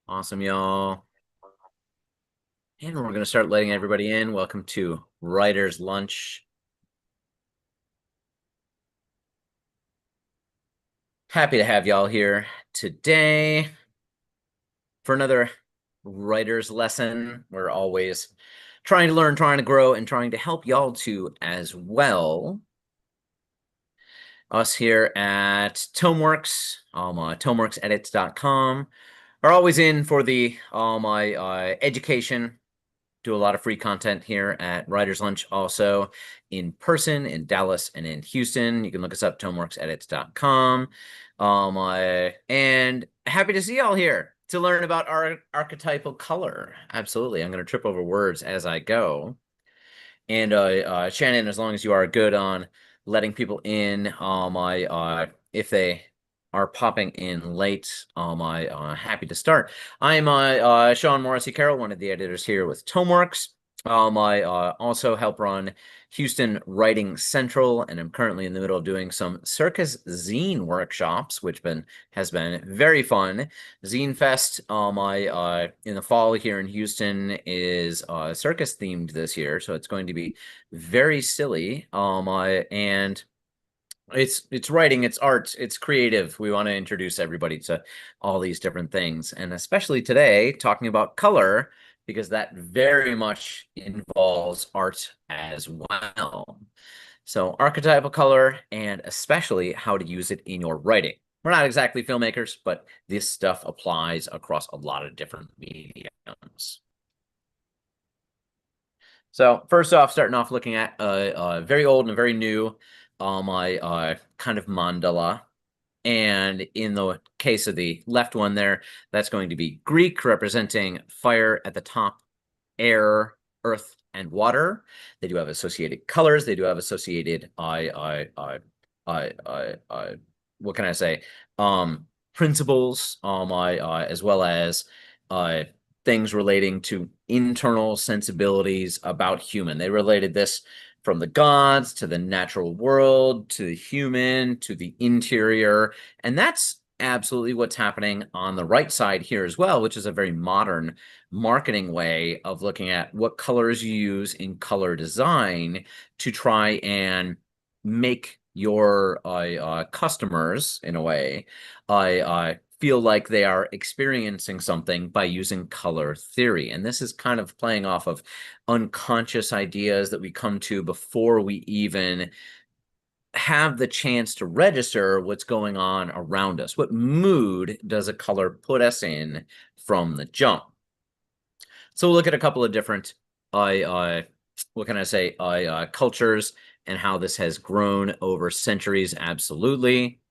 Awesome, y'all. And we're going to start letting everybody in. Welcome to Writer's Lunch. Happy to have y'all here today for another writer's lesson. We're always trying to learn, trying to grow, and trying to help y'all too as well. Us here at Tomeworks, tomeworksedits.com, are always in for the my education. Do a lot of free content here at Writer's Lunch, also in person in Dallas and in Houston. You can look us up, tomeworksedits.com. And happy to see y'all here to learn about our archetypal color. Absolutely. I'm going to trip over words as I go. And Shannon, as long as you are good on letting people in, if they are popping in late, I happy to start. I'm Sean Morrissey Carroll, one of the editors here with Tomeworks. I also help run Houston Writing Central, and I'm currently in the middle of doing some circus zine workshops, which has been very fun. Zine Fest, in the fall here in Houston is circus themed this year, so it's going to be very silly. And it's writing, it's art, it's creative. We want to introduce everybody to all these different things, and especially today, talking about color, because that very much involves art as well. So archetypal color, and especially how to use it in your writing. We're not exactly filmmakers, but this stuff applies across a lot of different mediums. So first off, starting off looking at a very old and very new kind of mandala. And in the case of the left one there, that's going to be Greek, representing fire at the top, air, earth, and water. They do have associated colors. They do have associated what can I say? Principles, as well as uh, things relating to internal sensibilities about human. They related this from the gods to the natural world to the human to the interior, and that's absolutely what's happening on the right side here as well, which is a very modern marketing way of looking at what colors you use in color design to try and make your customers, in a way, feel like they are experiencing something by using color theory. And this is kind of playing off of unconscious ideas that we come to before we even have the chance to register what's going on around us. What mood does a color put us in from the jump? So we'll look at a couple of different, what can I say, cultures and how this has grown over centuries. Absolutely.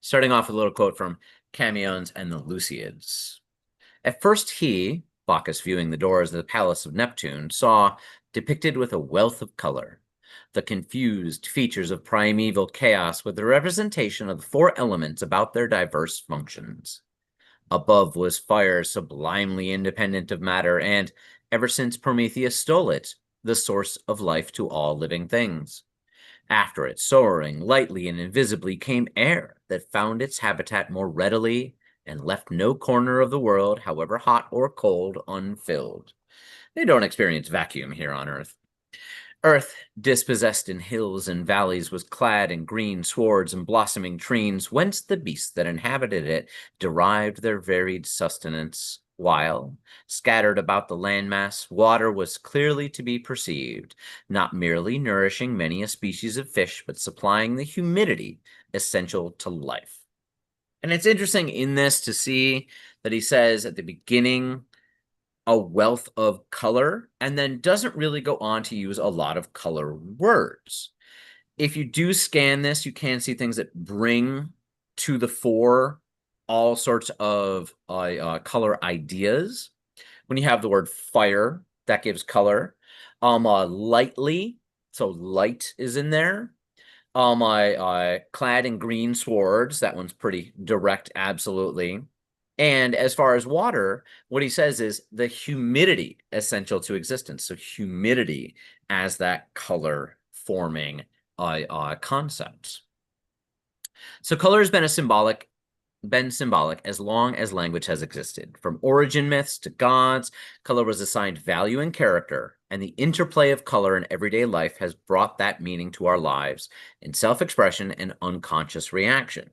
Starting off with a little quote from Camion's and the Luciads. At first he, Bacchus viewing the doors of the palace of Neptune, saw, depicted with a wealth of color, the confused features of primeval chaos with the representation of the four elements about their diverse functions. Above was fire sublimely independent of matter, and, ever since Prometheus stole it, the source of life to all living things. After it, soaring lightly and invisibly, came air that found its habitat more readily and left no corner of the world, however hot or cold, unfilled. They don't experience vacuum here on Earth. Earth, dispossessed in hills and valleys, was clad in green swards and blossoming trees, whence the beasts that inhabited it derived their varied sustenance, while, scattered about the landmass, water was clearly to be perceived, not merely nourishing many a species of fish, but supplying the humidity essential to life. And it's interesting in this to see that he says at the beginning a wealth of color and then doesn't really go on to use a lot of color words. If you do scan this, you can see things that bring to the fore all sorts of color ideas. When you have the word fire, that gives color. Lightly, so light is in there. Clad in green swords, that one's pretty direct, absolutely. And as far as water, what he says is the humidity essential to existence. So humidity as that color forming concept. So color has been a symbolic been symbolic as long as language has existed. From origin myths to gods, color was assigned value and character, and the interplay of color in everyday life has brought that meaning to our lives in self-expression and unconscious reaction.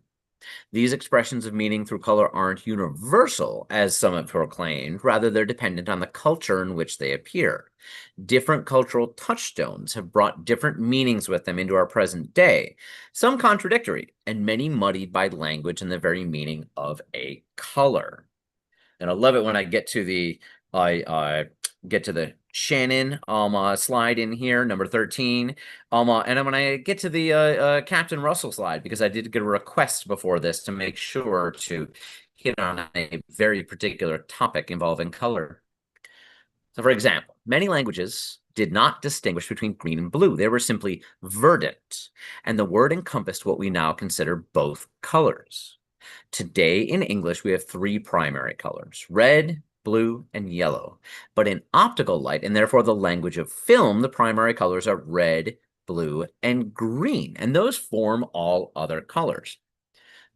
These expressions of meaning through color aren't universal, as some have proclaimed. Rather, they're dependent on the culture in which they appear. Different cultural touchstones have brought different meanings with them into our present day, some contradictory, and many muddied by language and the very meaning of a color. And I love it when I get to the Shannon slide in here, number 13. And when I get to the Captain Russell slide, because I did get a request before this to make sure to hit on a very particular topic involving color. So, for example, many languages did not distinguish between green and blue. They were simply verdant, and the word encompassed what we now consider both colors. Today in English, we have three primary colors: red, blue, and yellow. But in optical light, and therefore the language of film, the primary colors are red, blue, and green, and those form all other colors.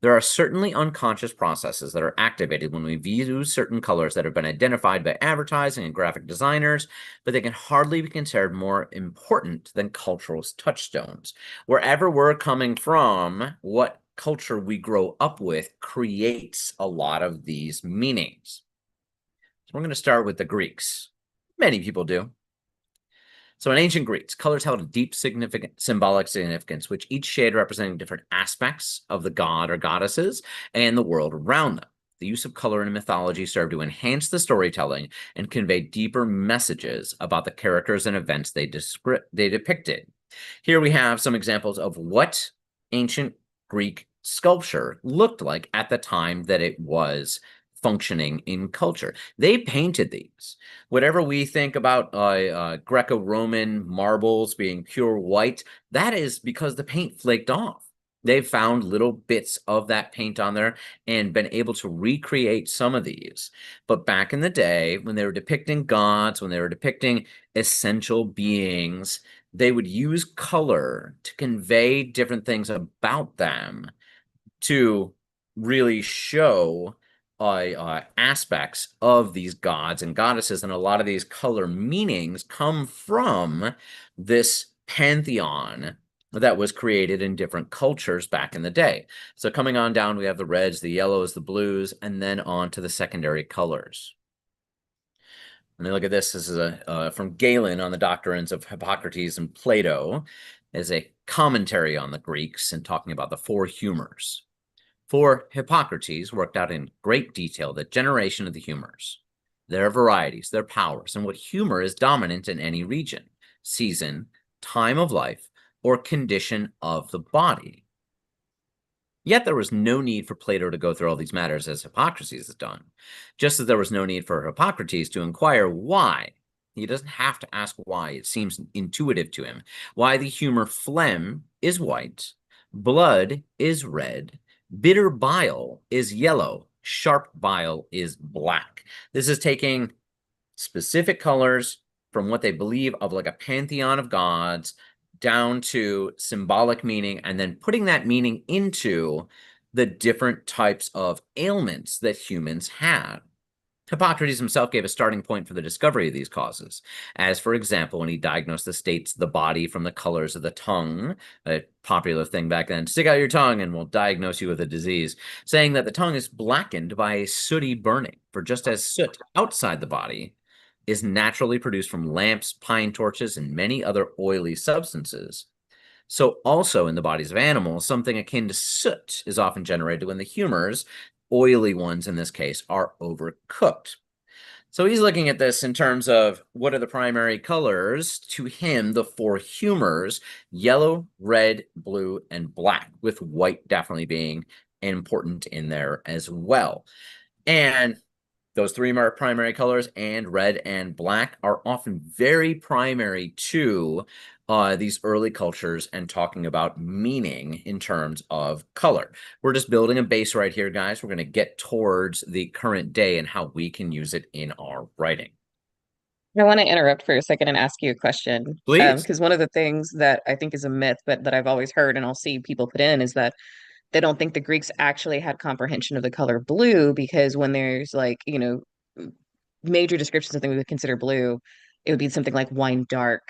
There are certainly unconscious processes that are activated when we view certain colors that have been identified by advertising and graphic designers, but they can hardly be considered more important than cultural touchstones. Wherever we're coming from, what culture we grow up with creates a lot of these meanings. So we're going to start with the Greeks. Many people do. So in ancient Greeks, colors held a deep significant symbolic significance, which each shade representing different aspects of the god or goddesses and the world around them. The use of color in mythology served to enhance the storytelling and convey deeper messages about the characters and events they depicted. Here we have some examples of what ancient Greek sculpture looked like at the time that it was functioning in culture. They painted these. Whatever we think about Greco-Roman marbles being pure white, that is because the paint flaked off. They've found little bits of that paint on there and been able to recreate some of these. But back in the day, when they were depicting gods, when they were depicting essential beings, they would use color to convey different things about them to really show aspects of these gods and goddesses. And a lot of these color meanings come from this pantheon that was created in different cultures back in the day. So coming on down, we have the reds, the yellows, the blues, and then on to the secondary colors. Let me look at this. This is from Galen on the doctrines of Hippocrates and Plato, as a commentary on the Greeks and talking about the four humors. For Hippocrates worked out in great detail the generation of the humors, their varieties, their powers, and what humor is dominant in any region, season, time of life, or condition of the body. Yet there was no need for Plato to go through all these matters as Hippocrates has done, just as there was no need for Hippocrates to inquire why. He doesn't have to ask why. It seems intuitive to him. Why the humor phlegm is white, blood is red, bitter bile is yellow, sharp bile is black. This is taking specific colors from what they believe of like a pantheon of gods down to symbolic meaning, and then putting that meaning into the different types of ailments that humans have. Hippocrates himself gave a starting point for the discovery of these causes, as, for example, when he diagnosed the states of the body from the colors of the tongue, a popular thing back then: stick out your tongue and we'll diagnose you with a disease, saying that the tongue is blackened by a sooty burning, for just as soot outside the body is naturally produced from lamps, pine torches, and many other oily substances, so also in the bodies of animals, something akin to soot is often generated when the humors, oily ones in this case, are overcooked. So he's looking at this in terms of what are the primary colors to him, the four humors: yellow, red, blue, and black, with white definitely being important in there as well. And those three primary colors, and red and black, are often very primary to these early cultures and talking about meaning in terms of color. We're just building a base right here, guys. We're going to get towards the current day and how we can use it in our writing. I want to interrupt for a second and ask you a question. Please. Because one of the things that I think is a myth, but that I've always heard and I'll see people put in is that they don't think the Greeks actually had comprehension of the color blue because when there's like, major descriptions of something we would consider blue, it would be something like wine dark,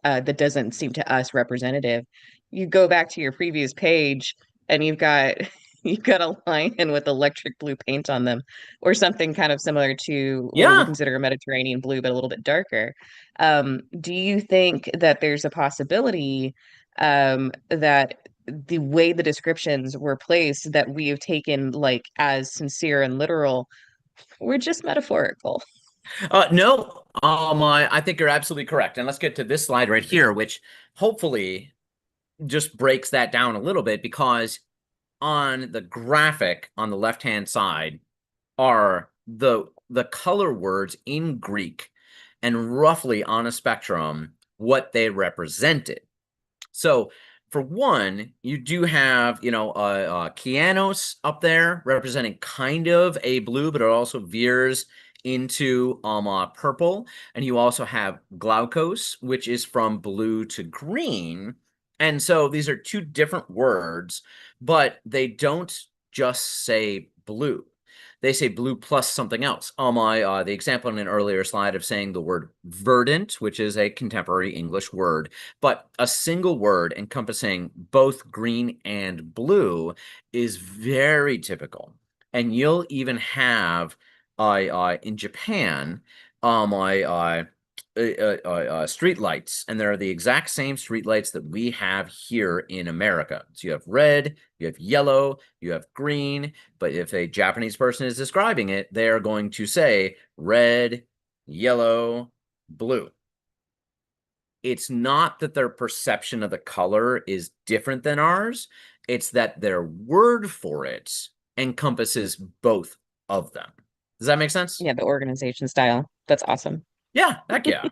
that doesn't seem to us representative. You go back to your previous page and you've got you've got a lion with electric blue paint on them, or something kind of similar to what we would Yeah. consider a Mediterranean blue, but a little bit darker. Do you think that there's a possibility that the way the descriptions were placed that we have taken like as sincere and literal were just metaphorical? No, I think you're absolutely correct. And let's get to this slide right here, which hopefully just breaks that down a little bit because on the graphic on the left-hand side are the color words in Greek and roughly on a spectrum what they represented. So for one, you do have, Kianos up there representing kind of a blue, but it also veers into purple. And you also have Glaukos, which is from blue to green. And so these are two different words, but they don't just say blue. They say blue plus something else. The example in an earlier slide of saying the word verdant, which is a contemporary English word, but a single word encompassing both green and blue is very typical. And you'll even have in Japan, street lights, and they're the exact same street lights that we have here in America. So you have red, you have yellow, you have green, but if a Japanese person is describing it, they are going to say red, yellow, blue. It's not that their perception of the color is different than ours, it's that their word for it encompasses both of them. Does that make sense? Yeah, the organization style. That's awesome. Yeah, heck yeah.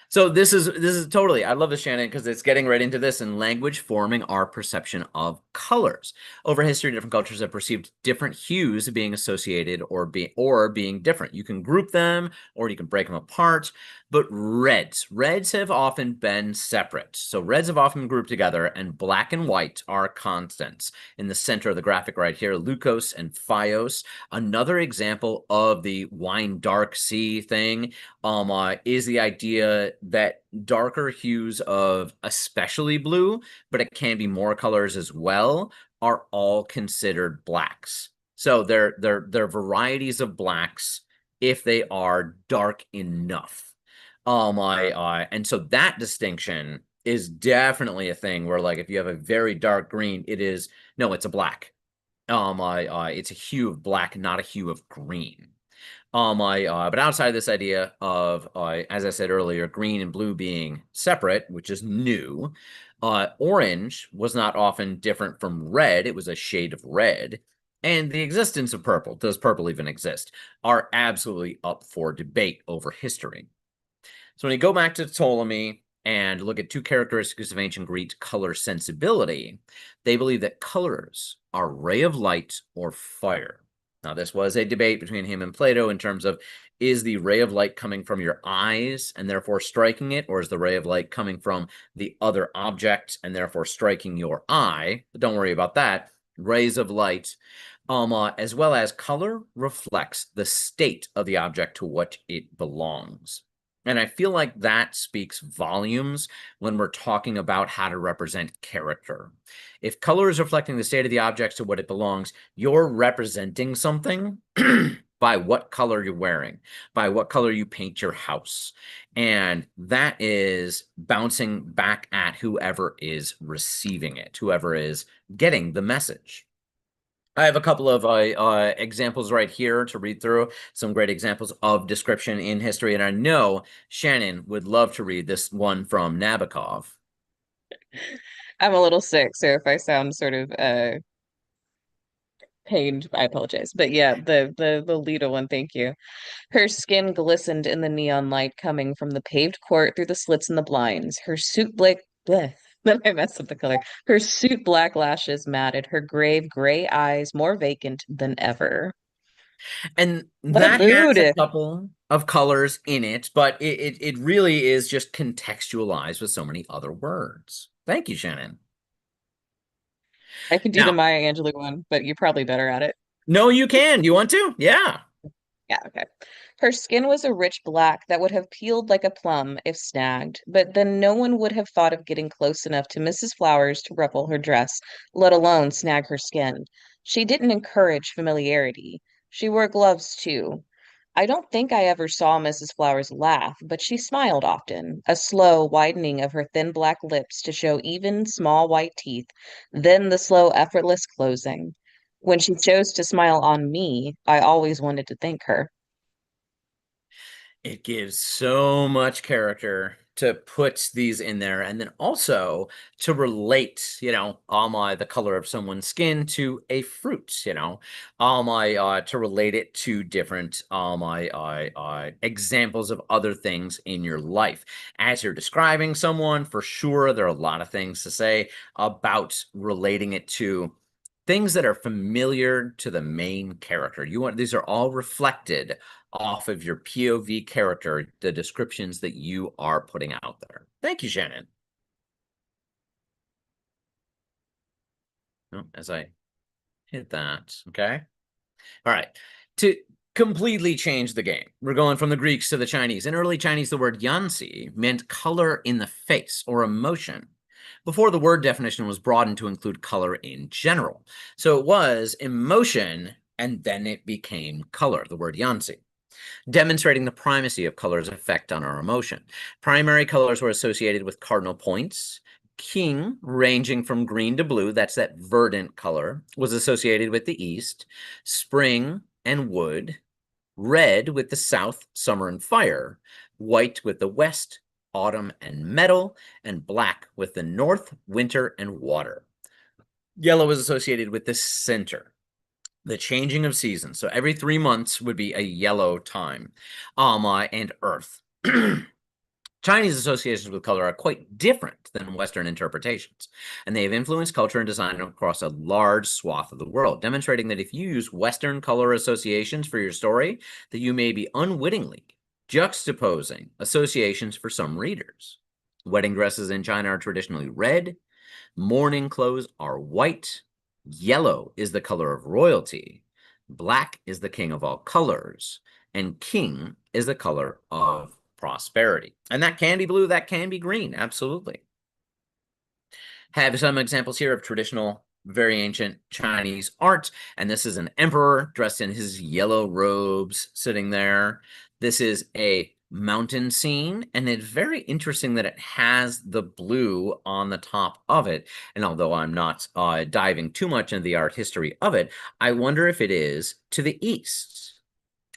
So this is totally, I love this, Shannon, because it's getting right into this and language forming our perception of colors. Over history, different cultures have perceived different hues being associated or being different. You can group them or you can break them apart. But reds have often been separate. So reds have often been grouped together, and black and white are constants. In the center of the graphic right here, Leucos and Phios. Another example of the wine dark sea thing is the idea that darker hues of especially blue, but it can be more colors as well, are all considered blacks. So they're varieties of blacks if they are dark enough. And so that distinction is definitely a thing where, like, if you have a very dark green, it is no, it's a black. It's a hue of black, not a hue of green. But outside of this idea of, as I said earlier, green and blue being separate, which is new, orange was not often different from red. It was a shade of red. And the existence of purple, does purple even exist, are absolutely up for debate over history. So when you go back to Ptolemy and look at two characteristics of ancient Greek color sensibility, they believe that colors are ray of light or fire. Now, this was a debate between him and Plato in terms of, is the ray of light coming from your eyes and therefore striking it, or is the ray of light coming from the other object and therefore striking your eye? But don't worry about that. Rays of light, as well as color, reflects the state of the object to what it belongs. And I feel like that speaks volumes when we're talking about how to represent character. If color is reflecting the state of the object to what it belongs, you're representing something by what color you're wearing, by what color you paint your house. And that is bouncing back at whoever is receiving it, whoever is getting the message. I have a couple of examples right here to read through, some great examples of description in history. And I know Shannon would love to read this one from Nabokov. I'm a little sick, so if I sound sort of pained, I apologize. But yeah, the Lita one, thank you. Her skin glistened in the neon light coming from the paved court through the slits in the blinds. Her suit black bleh, then I messed up the color. Her suit black lashes matted, her grave gray eyes more vacant than ever. And What a that has a mood. couple of colors in it, but it really is just contextualized with so many other words. Thank you, Shannon. I can do the Now, Maya Angelou one, but you're probably better at it. no, you can. You want to? Yeah. Yeah, okay. Her skin was a rich black that would have peeled like a plum if snagged, but then no one would have thought of getting close enough to Mrs. Flowers to ruffle her dress, let alone snag her skin. She didn't encourage familiarity. She wore gloves too. I don't think I ever saw Mrs. Flowers laugh, but she smiled often, a slow widening of her thin black lips to show even small white teeth, then the slow, effortless closing. When she chose to smile on me, I always wanted to thank her. It gives so much character to put these in there, and then also to relate, the color of someone's skin to a fruit, to relate it to different examples of other things in your life. As you're describing someone, for sure, there are a lot of things to say about relating it to things that are familiar to the main character. These are all reflected off of your POV character, the descriptions that you are putting out there. Thank you, Shannon. Oh, as I hit that, okay. All right. To completely change the game, we're going from the Greeks to the Chinese. In early Chinese, the word yanxi meant color in the face or emotion. Before the word definition was broadened to include color in general. So it was emotion, and then it became color, the word yanxi, demonstrating the primacy of color's effect on our emotion. Primary colors were associated with cardinal points. King, ranging from green to blue, that's that verdant color, was associated with the east. Spring and wood. Red with the south, summer and fire. White with the west, autumn and metal. And black with the north, winter and water. Yellow is associated with the center, the changing of seasons. So every 3 months would be a yellow time. And Earth. Chinese associations with color are quite different than Western interpretations, and they have influenced culture and design across a large swath of the world, demonstrating that if you use Western color associations for your story, that you may be unwittingly juxtaposing associations for some readers. Wedding dresses in China are traditionally red, mourning clothes are white, yellow is the color of royalty, black is the king of all colors, and king is the color of prosperity. And that can be blue, that can be green, absolutely. Have some examples here of traditional, very ancient Chinese art. And this is an emperor dressed in his yellow robes sitting there. This is a mountain scene, and it's very interesting that it has the blue on the top of it. And although I'm not diving too much into the art history of it, I wonder if it is to the east.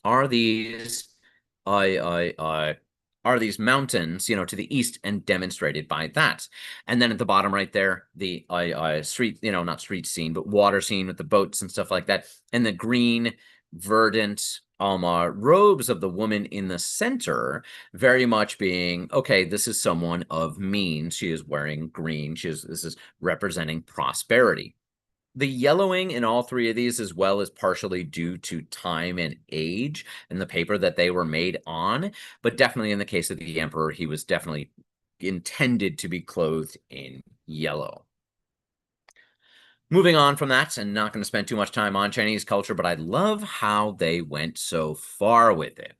Are these are these mountains, to the east and demonstrated by that. And then at the bottom right there, the street, not street scene, but water scene with the boats and stuff like that. And the green, verdant robes of the woman in the center, very much being, okay, this is someone of means. She is wearing green. This is representing prosperity. The yellowing in all three of these, as well, is partially due to time and age and the paper that they were made on. But definitely in the case of the emperor, he was definitely intended to be clothed in yellow. Moving on from that, and not going to spend too much time on Chinese culture, but I love how they went so far with it.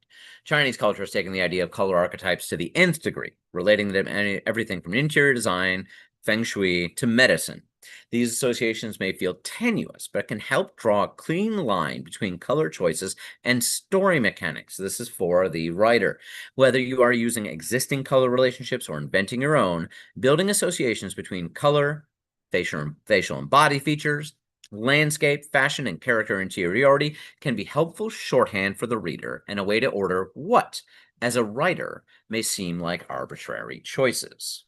Chinese culture has taken the idea of color archetypes to the nth degree, relating them to everything from interior design, feng shui, to medicine. These associations may feel tenuous, but can help draw a clean line between color choices and story mechanics. This is for the writer. Whether you are using existing color relationships or inventing your own, building associations between color, facial and body features, landscape, fashion, and character interiority can be helpful shorthand for the reader and a way to order what, as a writer, may seem like arbitrary choices.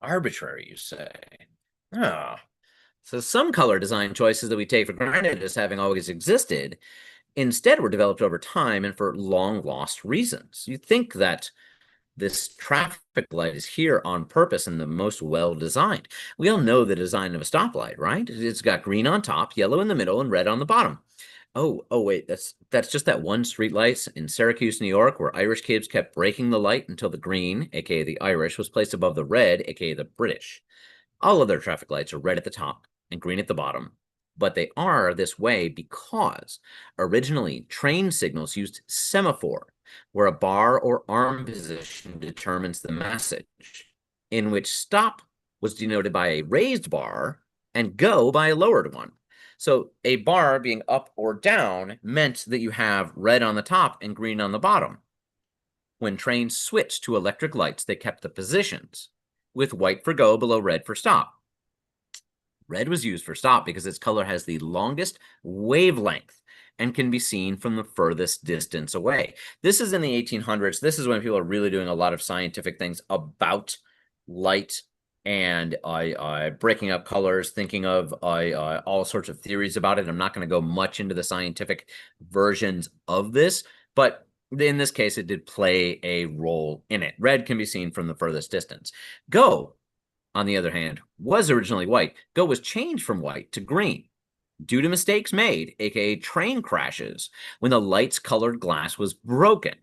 Arbitrary, you say? Ah. So some color design choices that we take for granted as having always existed instead were developed over time and for long lost reasons. You think that this traffic light is here on purpose and the most well designed. We all know the design of a stoplight, right? It's got green on top, yellow in the middle, and red on the bottom. Oh wait, that's just that one street light in Syracuse, New York, where Irish kids kept breaking the light until the green, aka the Irish, was placed above the red, aka the British. All other traffic lights are red at the top, and green at the bottom. But they are this way because originally train signals used semaphore, where a bar or arm position determines the message, in which stop was denoted by a raised bar and go by a lowered one. So a bar being up or down meant that you have red on the top and green on the bottom. When trains switched to electric lights, they kept the positions, with white for go below red for stop. Red was used for stop because its color has the longest wavelength and can be seen from the furthest distance away. This is in the 1800s. This is when people are really doing a lot of scientific things about light and breaking up colors, thinking of all sorts of theories about it. I'm not going to go much into the scientific versions of this, but in this case, it did play a role in it. Red can be seen from the furthest distance. Go, on the other hand, was originally white. Go was changed from white to green due to mistakes made, aka train crashes, when the light's colored glass was broken.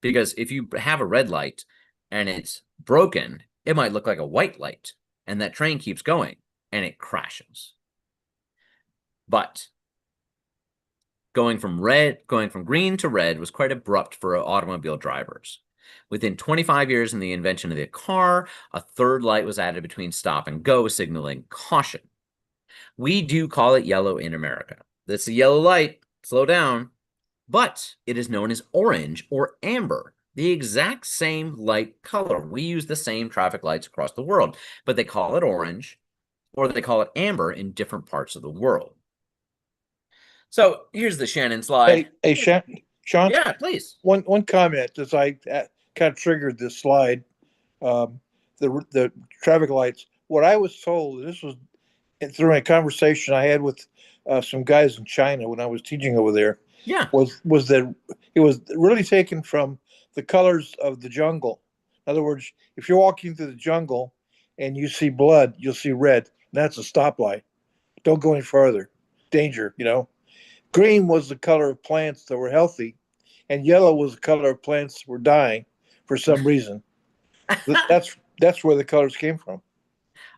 Because if you have a red light and it's broken, it might look like a white light, and that train keeps going and it crashes. But going from green to red was quite abrupt for automobile drivers. Within 25 years in the invention of the car, a third light was added between stop and go, signaling caution. We do call it yellow in America. That's a yellow light, slow down, but it is known as orange or amber, the exact same light color. We use the same traffic lights across the world, but they call it orange or they call it amber in different parts of the world. So here's the Shannon slide. Hey, Sean, Yeah, please. one comment as I kind of triggered this slide. Um, the traffic lights. What I was told, this was through a conversation I had with some guys in China when I was teaching over there, Yeah. was that it was really taken from the colors of the jungle. In other words, if you're walking through the jungle and you see blood, you'll see red. And that's a stoplight. Don't go any further. Danger, you know. Green was the color of plants that were healthy, and yellow was the color of plants that were dying for some reason. That's where the colors came from.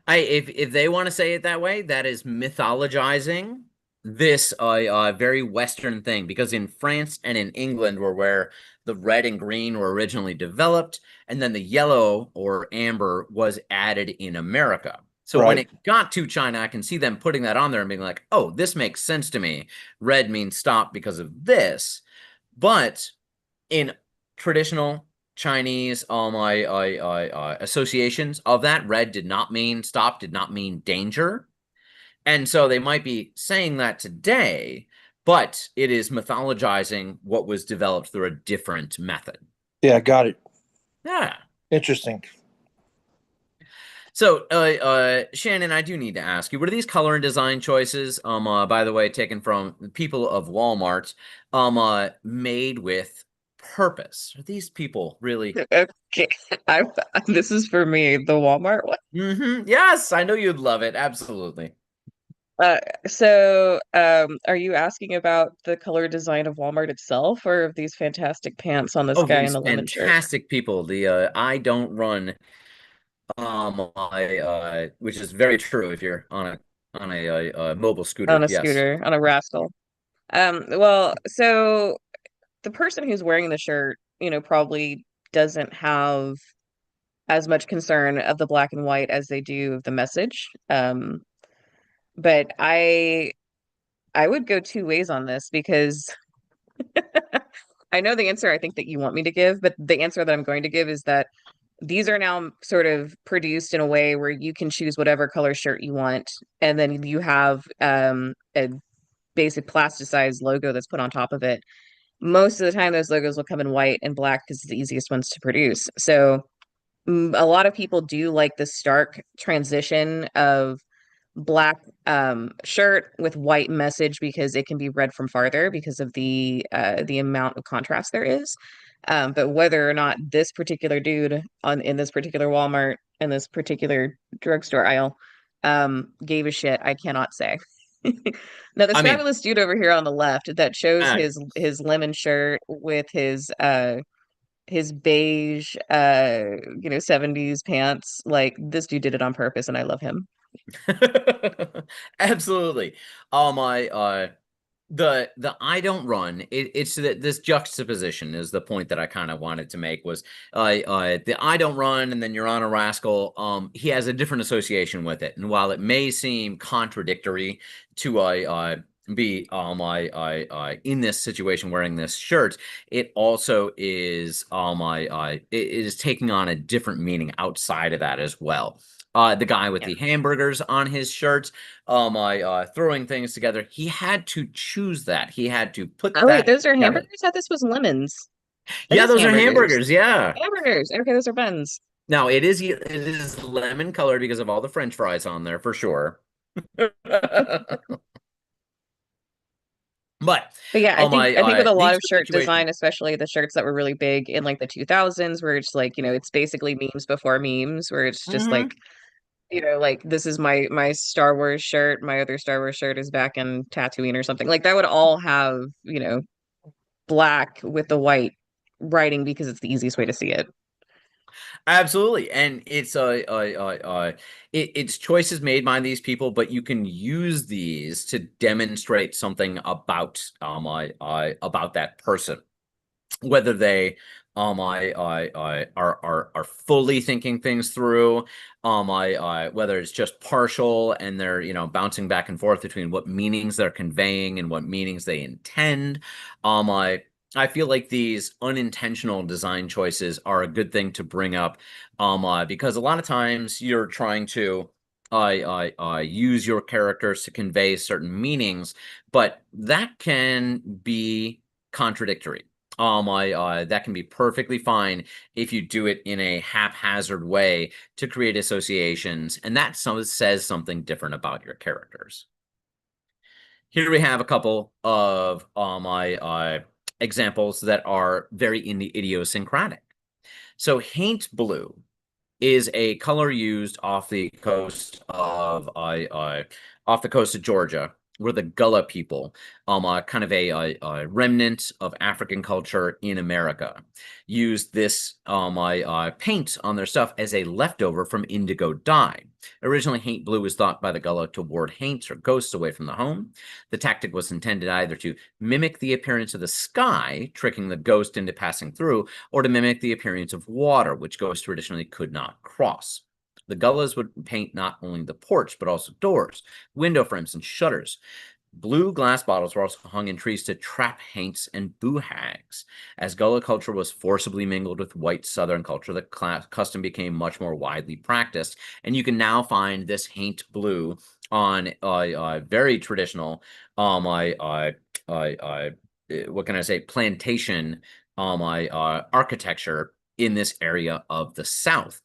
If they want to say it that way, that is mythologizing this very Western thing, because in France and in England were where the red and green were originally developed, and then the yellow or amber was added in America. So when Right. it got to China, I can see them putting that on there and being like, oh, this makes sense to me. Red means stop because of this. But in traditional Chinese associations of that, red did not mean stop, did not mean danger. And so they might be saying that today, but it is mythologizing what was developed through a different method. Yeah, got it. Yeah. Interesting. So, Shannon, I do need to ask you, what are these color and design choices, by the way, taken from the people of Walmart, made with purpose? Are these people really? Okay, I this is for me, the Walmart one. Yes, I know you'd love it. Absolutely. Uh, are you asking about the color design of Walmart itself, or of these fantastic pants on this Oh, guy in these the lemon shirt fantastic people. The I don't run, I which is very true if you're on a mobile scooter. on a Yes. scooter on a rascal? Well, so the person who's wearing the shirt, probably doesn't have as much concern of the black and white as they do of the message. But I would go two ways on this because I know the answer I think that you want me to give, but the answer that I'm going to give is that these are now sort of produced in a way where you can choose whatever color shirt you want, and then you have a basic plasticized logo that's put on top of it. Most of the time, those logos will come in white and black because it's the easiest ones to produce. So a lot of people do like the stark transition of black shirt with white message because it can be read from farther because of the amount of contrast there is. But whether or not this particular dude in this particular Walmart in this particular drugstore aisle gave a shit, I cannot say. Now, this I mean, fabulous dude over here on the left that shows uh, his lemon shirt with his beige 70s pants, like this dude did it on purpose and I love him. Absolutely. My the I don't run. It's that this juxtaposition is the point that I kind of wanted to make was the I don't run and then you're on a rascal. He has a different association with it, and while it may seem contradictory to be in this situation wearing this shirt, it also is it is taking on a different meaning outside of that as well. The guy with Yeah. the hamburgers on his shirt, throwing things together. He had to choose that. He had to put Oh wait, that those are together. hamburgers? I thought this was lemons. This Yeah, is those are hamburgers. hamburgers. Yeah. Hamburgers. Okay, those are buns. Now it is lemon colored because of all the French fries on there for sure. But But yeah, I think with a lot these of are shirt situations. design, especially the shirts that were really big in like the 2000s, where it's like, it's basically memes before memes, where it's just like, Mhm. like this is my Star Wars shirt, my other Star Wars shirt is back in Tatooine or something. Like that would all have, black with the white writing because it's the easiest way to see it. Absolutely, and it's choices made by these people, but you can use these to demonstrate something about that person, whether they are fully thinking things through, whether it's just partial and they're bouncing back and forth between what meanings they're conveying and what meanings they intend. I feel like these unintentional design choices are a good thing to bring up, because a lot of times you're trying to use your characters to convey certain meanings, but that can be contradictory. That can be perfectly fine if you do it in a haphazard way to create associations, and that says something different about your characters. Here we have a couple of my examples that are very idiosyncratic. So, haint blue is a color used off the coast of Georgia, where the Gullah people, kind of a remnant of African culture in America, used this paint on their stuff as a leftover from indigo dye. Originally, haint blue was thought by the Gullah to ward haints or ghosts away from the home. The tactic was intended either to mimic the appearance of the sky, tricking the ghost into passing through, or to mimic the appearance of water, which ghosts traditionally could not cross. The Gullahs would paint not only the porch, but also doors, window frames, and shutters. Blue glass bottles were also hung in trees to trap haints and boo hags. As Gullah culture was forcibly mingled with white Southern culture, the custom became much more widely practiced, and you can now find this haint blue on very traditional, what can I say, plantation, architecture in this area of the South.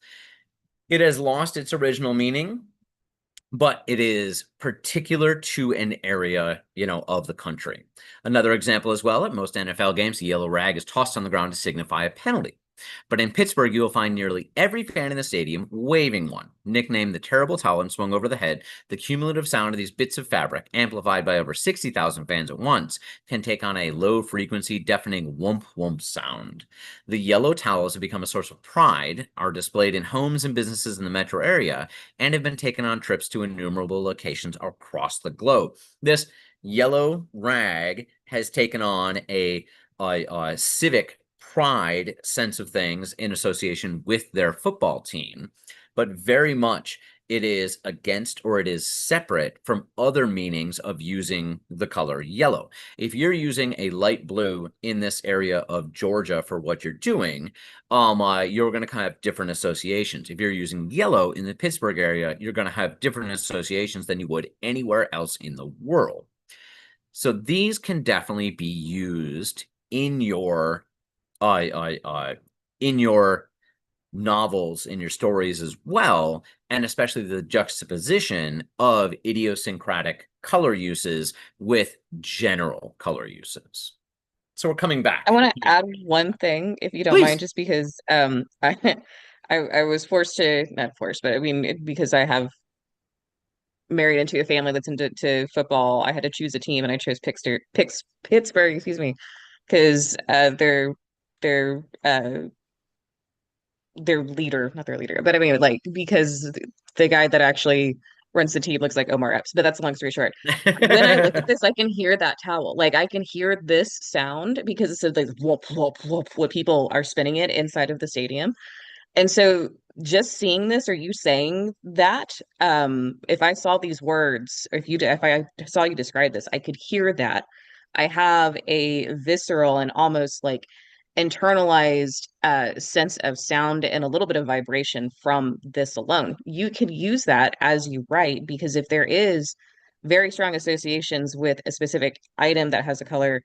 It has lost its original meaning, but it is particular to an area, of the country. Another example as well, at most NFL games, the yellow rag is tossed on the ground to signify a penalty. But in Pittsburgh, you will find nearly every fan in the stadium waving one. Nicknamed the terrible towel and swung over the head, the cumulative sound of these bits of fabric, amplified by over 60,000 fans at once, can take on a low-frequency, deafening whoomp whoomp sound. The yellow towels have become a source of pride, are displayed in homes and businesses in the metro area, and have been taken on trips to innumerable locations across the globe. This yellow rag has taken on a civic pride sense of things in association with their football team, but very much it is against or it is separate from other meanings of using the color yellow. If you're using a light blue in this area of Georgia for what you're doing, you're going to kind of have different associations. If you're using yellow in the Pittsburgh area, you're going to have different associations than you would anywhere else in the world. So these can definitely be used in your I in your novels, in your stories as well, and especially the juxtaposition of idiosyncratic color uses with general color uses. So we're coming I back. want to add one thing, if you don't mind, Please. just because I was forced to, not forced, but I mean because I have married into a family that's into football. I had to choose a team, and I chose Pittsburgh, excuse me, because their their leader, not their leader, but I mean like because the guy that actually runs the team looks like Omar Epps, but that's a long story short. When I look at this, I can hear that towel. Like I can hear this sound because it says like whoop, whoop, whoop, what people are spinning it inside of the stadium. And so just seeing this or you saying that, if I saw these words, or if I saw you describe this, I could hear that. I have a visceral and almost like internalized sense of sound and a little bit of vibration from this alone. You could use that as you write because if there is very strong associations with a specific item that has a color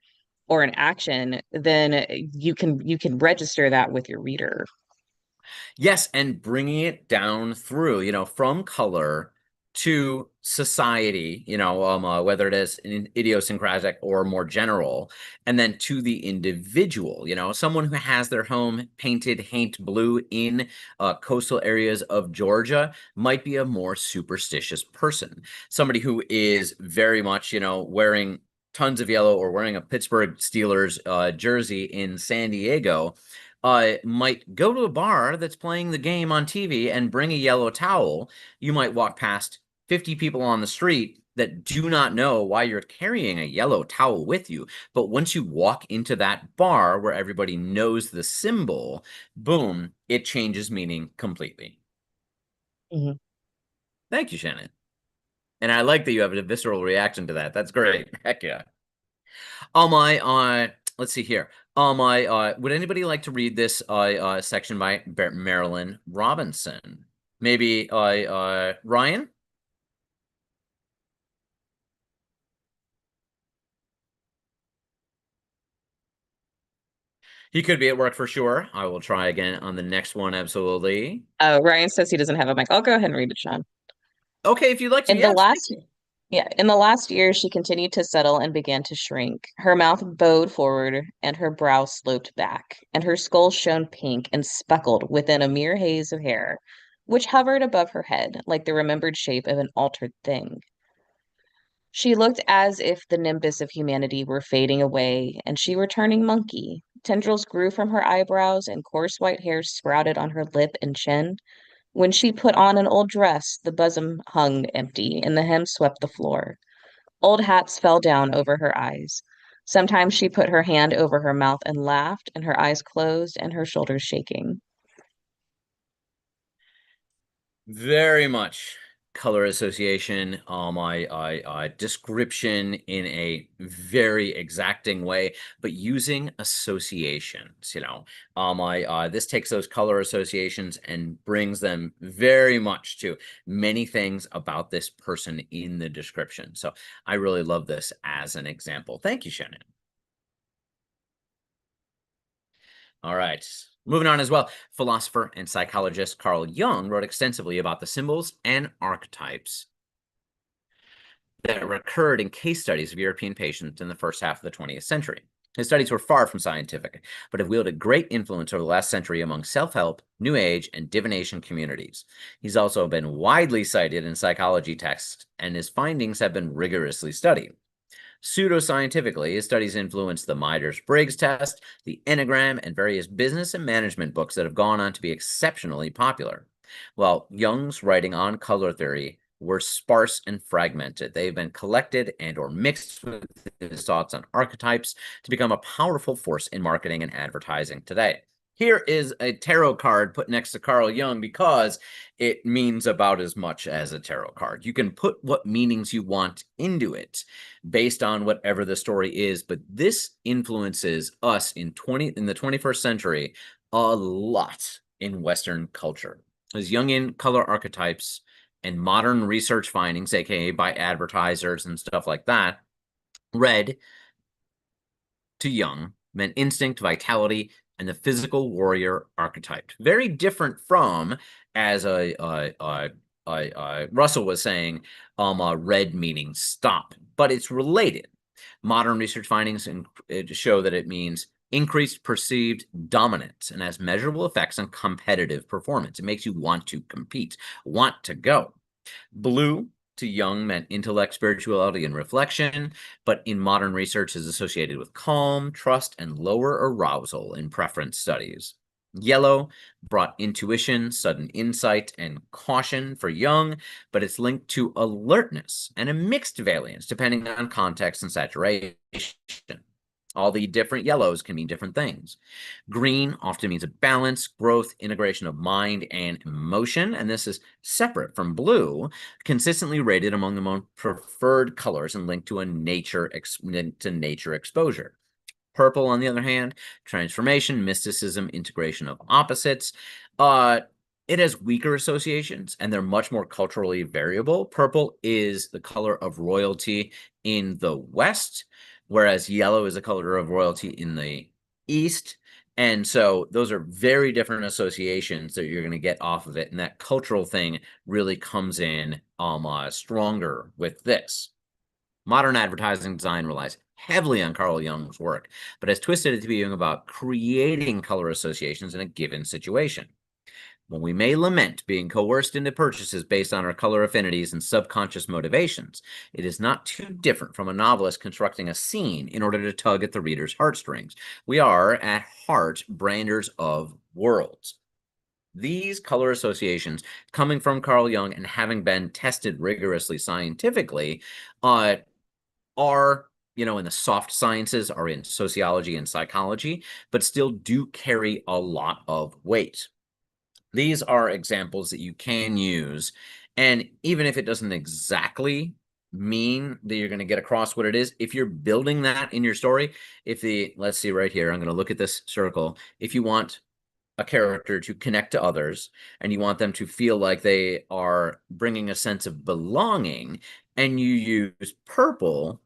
or an action, then you can register that with your reader. Yes, and bringing it down through, from color to society, whether it is an idiosyncratic or more general, and then to the individual, someone who has their home painted haint blue in coastal areas of Georgia might be a more superstitious person. Somebody who is very much, wearing tons of yellow or wearing a Pittsburgh Steelers jersey in San Diego might go to a bar that's playing the game on TV and bring a yellow towel. You might walk past 50 people on the street that do not know why you're carrying a yellow towel with you. But once you walk into that bar where everybody knows the symbol, boom, it changes meaning completely. Mhm. Thank you, Shannon. And I like that you have a visceral reaction to that. That's great. Heck yeah. My let's see here. My would anybody like to read this section by Marilyn Robinson? Maybe Ryan? He could be at work for sure. I will try again on the next one, absolutely. Ryan says he doesn't have a mic. I'll go ahead and read it, Sean. Okay, if you'd like to, In the yes. last Yeah, in the last year, she continued to settle and began to shrink. Her mouth bowed forward, and her brow sloped back, and her skull shone pink and speckled within a mere haze of hair, which hovered above her head like the remembered shape of an altered thing. She looked as if the nimbus of humanity were fading away, and she were turning monkey. Tendrils grew from her eyebrows, and coarse white hair sprouted on her lip and chin. When she put on an old dress, the bosom hung empty, and the hem swept the floor. Old hats fell down over her eyes. Sometimes she put her hand over her mouth and laughed, and her eyes closed and her shoulders shaking. Very much color association, description in a very exacting way, but using associations, I this takes those color associations and brings them very much to many things about this person in the description. So I really love this as an example. Thank you, Shannon. All right. Moving on as well, philosopher and psychologist Carl Jung wrote extensively about the symbols and archetypes that recurred in case studies of European patients in the first half of the 20th century. His studies were far from scientific, but have wielded great influence over the last century among self-help, New Age, and divination communities. He's also been widely cited in psychology texts, and his findings have been rigorously studied. Pseudoscientifically, his studies influenced the Myers-Briggs test, the Enneagram, and various business and management books that have gone on to be exceptionally popular. While Jung's writing on color theory were sparse and fragmented, they've been collected and or mixed with his thoughts on archetypes to become a powerful force in marketing and advertising today. Here is a tarot card put next to Carl Jung because it means about as much as a tarot card. You can put what meanings you want into it based on whatever the story is, but this influences us in the 21st century a lot in Western culture. As Jungian color archetypes and modern research findings, aka by advertisers and stuff like that, red to Jung meant instinct, vitality, and the physical warrior archetype. Very different from, as Russell was saying, red meaning stop, but it's related. Modern research findings show that it means increased perceived dominance and has measurable effects on competitive performance. It makes you want to compete, want to go. Blue to Jung meant intellect, spirituality, and reflection, but in modern research is associated with calm, trust, and lower arousal in preference studies. Yellow brought intuition, sudden insight, and caution for young, but it's linked to alertness and a mixed variance depending on context and saturation. All the different yellows can mean different things. Green often means a balance, growth, integration of mind and emotion, and this is separate from blue, consistently rated among the most preferred colors and linked to nature exposure. Purple, on the other hand, transformation, mysticism, integration of opposites. It has weaker associations, and they're much more culturally variable. Purple is the color of royalty in the West, whereas yellow is the color of royalty in the East. And so those are very different associations that you're going to get off of it. And that cultural thing really comes in stronger with this. Modern advertising design relies heavily on Carl Jung's work, but has twisted it to be about creating color associations in a given situation. When we may lament being coerced into purchases based on our color affinities and subconscious motivations, it is not too different from a novelist constructing a scene in order to tug at the reader's heartstrings. We are, at heart, branders of worlds. These color associations, coming from Carl Jung and having been tested rigorously scientifically, are, in the soft sciences, are in sociology and psychology, but still do carry a lot of weight. These are examples that you can use, and even if it doesn't exactly mean that you're going to get across what it is, if you're building that in your story, let's see right here, I'm going to look at this circle. If you want a character to connect to others and you want them to feel like they are bringing a sense of belonging, and you use purple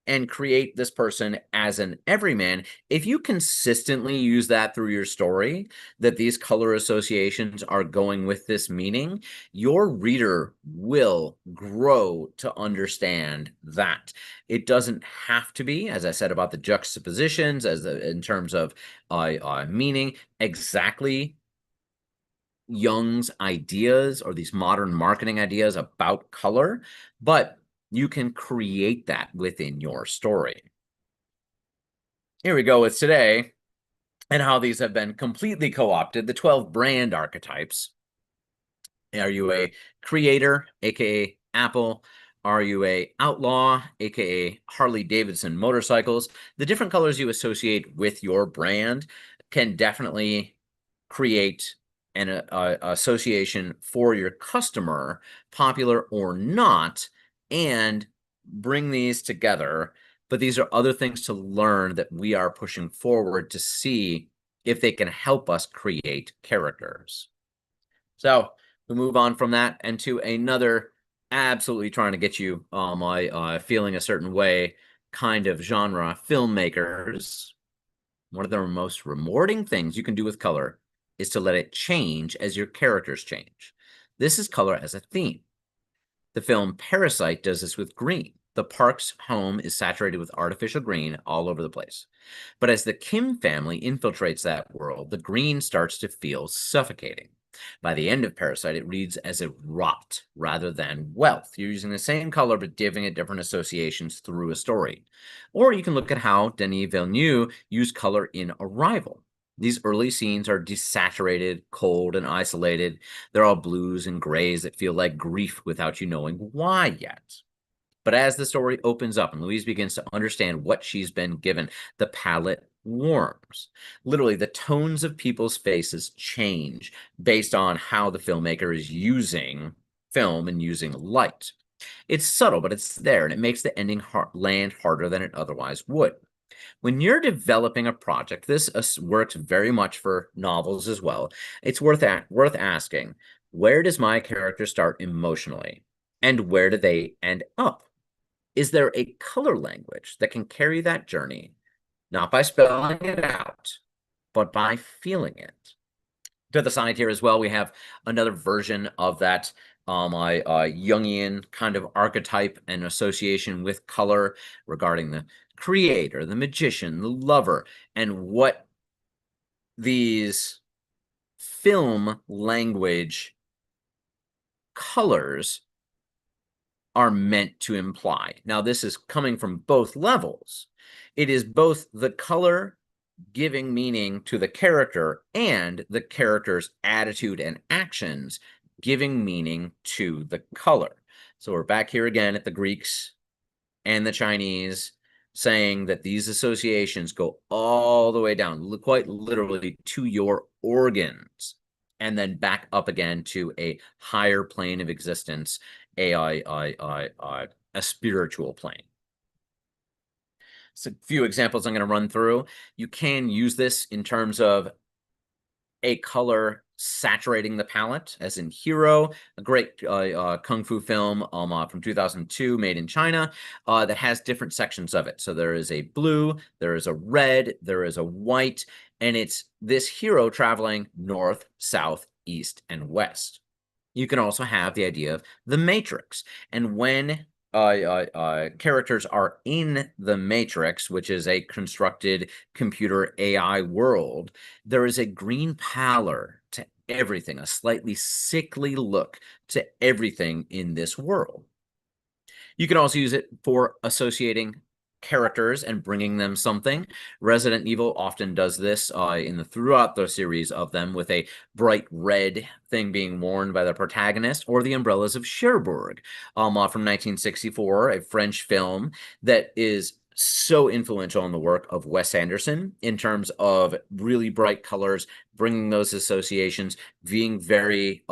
and create this person as an everyman, if you consistently use that through your story, that these color associations are going with this meaning, your reader will grow to understand that. It doesn't have to be, as I said about the juxtapositions, in terms of meaning, exactly Jung's ideas or these modern marketing ideas about color, but you can create that within your story. Here we go with today and how these have been completely co-opted, the 12 brand archetypes. Are you a creator, aka Apple? Are you a outlaw, aka Harley Davidson motorcycles? The different colors you associate with your brand can definitely create an association for your customer, popular or not, and bring these together. But these are other things to learn that we are pushing forward to see if they can help us create characters. So we move on from that and to another absolutely trying to get you feeling a certain way kind of genre, filmmakers. One of the most rewarding things you can do with color is to let it change as your characters change. This is color as a theme. The film Parasite does this with green. The park's home is saturated with artificial green all over the place. But as the Kim family infiltrates that world, the green starts to feel suffocating. By the end of Parasite, it reads as a rot rather than wealth. You're using the same color but giving it different associations through a story. Or you can look at how Denis Villeneuve used color in Arrival. These early scenes are desaturated, cold, and isolated. They're all blues and grays that feel like grief without you knowing why yet. But as the story opens up and Louise begins to understand what she's been given, the palette warms. Literally, the tones of people's faces change based on how the filmmaker is using film and using light. It's subtle, but it's there, and it makes the ending land harder than it otherwise would. When you're developing a project, this works very much for novels as well. It's worth asking, where does my character start emotionally? And where do they end up? Is there a color language that can carry that journey, not by spelling it out, but by feeling it? To the side here as well, we have another version of that Jungian kind of archetype and association with color regarding the creator, the magician, the lover, and what these film language colors are meant to imply. Now, this is coming from both levels. It is both the color giving meaning to the character and the character's attitude and actions, giving meaning to the color. So we're back here again at the Greeks and the Chinese saying that these associations go all the way down, quite literally to your organs, and then back up again to a higher plane of existence, a spiritual plane. So a few examples I'm going to run through. You can use this in terms of a color saturating the palette, as in Hero, a great kung fu film from 2002 made in China that has different sections of it. So there is a blue, there is a red, there is a white, and it's this hero traveling north, south, east, and west. You can also have the idea of the matrix. And when characters are in the matrix, which is a constructed computer AI world, there is a green pallor to everything, a slightly sickly look to everything in this world. You can also use it for associating characters and bringing them something. Resident Evil often does this throughout the series of them, with a bright red thing being worn by the protagonist, or the umbrellas of Cherbourg from 1964, a French film that is so influential in the work of Wes Anderson in terms of really bright colors, bringing those associations, being very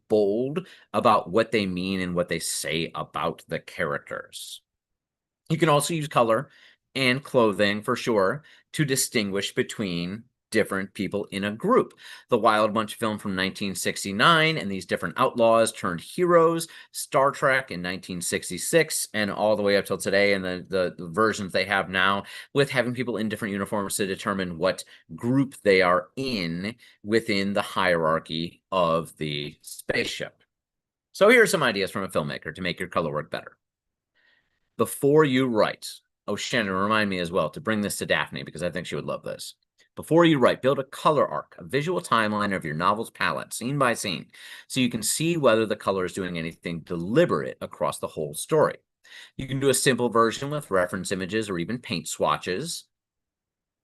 bold about what they mean and what they say about the characters. You can also use color and clothing, for sure, to distinguish between different people in a group. The Wild Bunch film from 1969 and these different outlaws turned heroes, Star Trek in 1966, and all the way up till today, and the versions they have now, with having people in different uniforms to determine what group they are in within the hierarchy of the spaceship. So here are some ideas from a filmmaker to make your color work better. Before you write, oh, Shannon, remind me as well to bring this to Daphne, because I think she would love this. Before you write, build a color arc, a visual timeline of your novel's palette, scene by scene, so you can see whether the color is doing anything deliberate across the whole story. You can do a simple version with reference images or even paint swatches